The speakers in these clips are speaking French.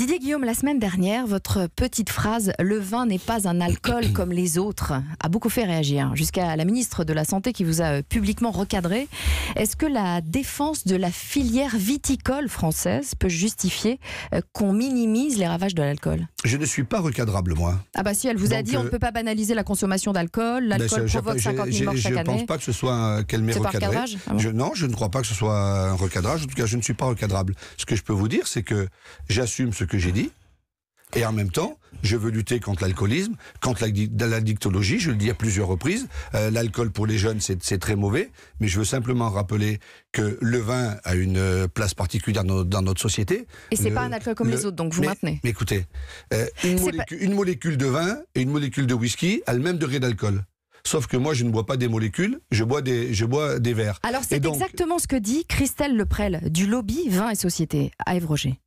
Didier Guillaume, la semaine dernière, votre petite phrase « le vin n'est pas un alcool comme les autres » a beaucoup fait réagir, jusqu'à la ministre de la Santé qui vous a publiquement recadré. Est-ce que la défense de la filière viticole française peut justifier qu'on minimise les ravages de l'alcool? Je ne suis pas recadrable, moi. Ah bah si, elle vous a dit on ne peut pas banaliser la consommation d'alcool, l'alcool provoque 50 000 morts chaque année. Je ne pense pas que ce soit qu'elle m'ait recadré. Non, je ne crois pas que ce soit un recadrage. En tout cas, je ne suis pas recadrable. Ce que je peux vous dire, c'est que j'assume ce que j'ai dit. Et en même temps, je veux lutter contre l'alcoolisme, contre l'addictologie, je le dis à plusieurs reprises. L'alcool pour les jeunes, c'est très mauvais, mais je veux simplement rappeler que le vin a une place particulière dans notre société. Et c'est pas un alcool comme les autres, donc vous maintenez. Mais écoutez, une molécule de vin et une molécule de whisky a le même degré d'alcool. Sauf que moi, je ne bois pas des molécules, je bois des verres. Alors c'est exactement ce que dit Christelle Leprel, du lobby Vin et Société, à Évrogé.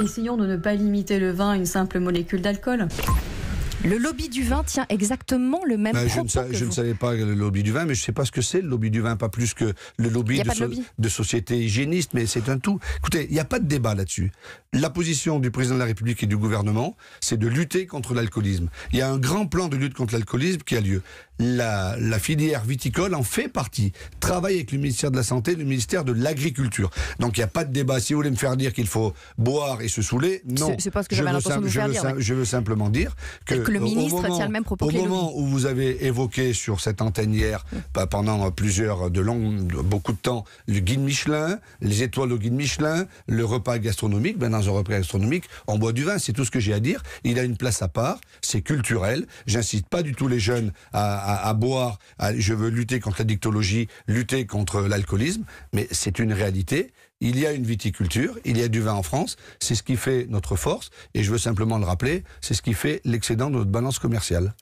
Essayons de ne pas limiter le vin à une simple molécule d'alcool. Le lobby du vin tient exactement le même propos je ne savais pas le lobby du vin, mais je ne sais pas ce que c'est le lobby du vin, pas plus que le lobby de société hygiéniste, mais c'est un tout. Écoutez, il n'y a pas de débat là-dessus. La position du président de la République et du gouvernement, c'est de lutter contre l'alcoolisme. Il y a un grand plan de lutte contre l'alcoolisme qui a lieu. La filière viticole en fait partie. Travaille avec le ministère de la Santé, le ministère de l'Agriculture. Donc il n'y a pas de débat. Si vous voulez me faire dire qu'il faut boire et se saouler, non. C'est pas ce que j'avais l'intention de vous faire dire. Je veux simplement dire que le ministre tient le même propos au moment où vous avez évoqué sur cette antenne hier, pendant beaucoup de temps, le guide Michelin, les étoiles au guide Michelin, le repas gastronomique, dans un repas gastronomique, on boit du vin, c'est tout ce que j'ai à dire. Il a une place à part, c'est culturel. J'incite pas du tout les jeunes à boire. Je veux lutter contre l'addictologie, lutter contre l'alcoolisme, mais c'est une réalité. Il y a une viticulture, il y a du vin en France, c'est ce qui fait notre force, et je veux simplement le rappeler, c'est ce qui fait l'excédent de notre balance commerciale.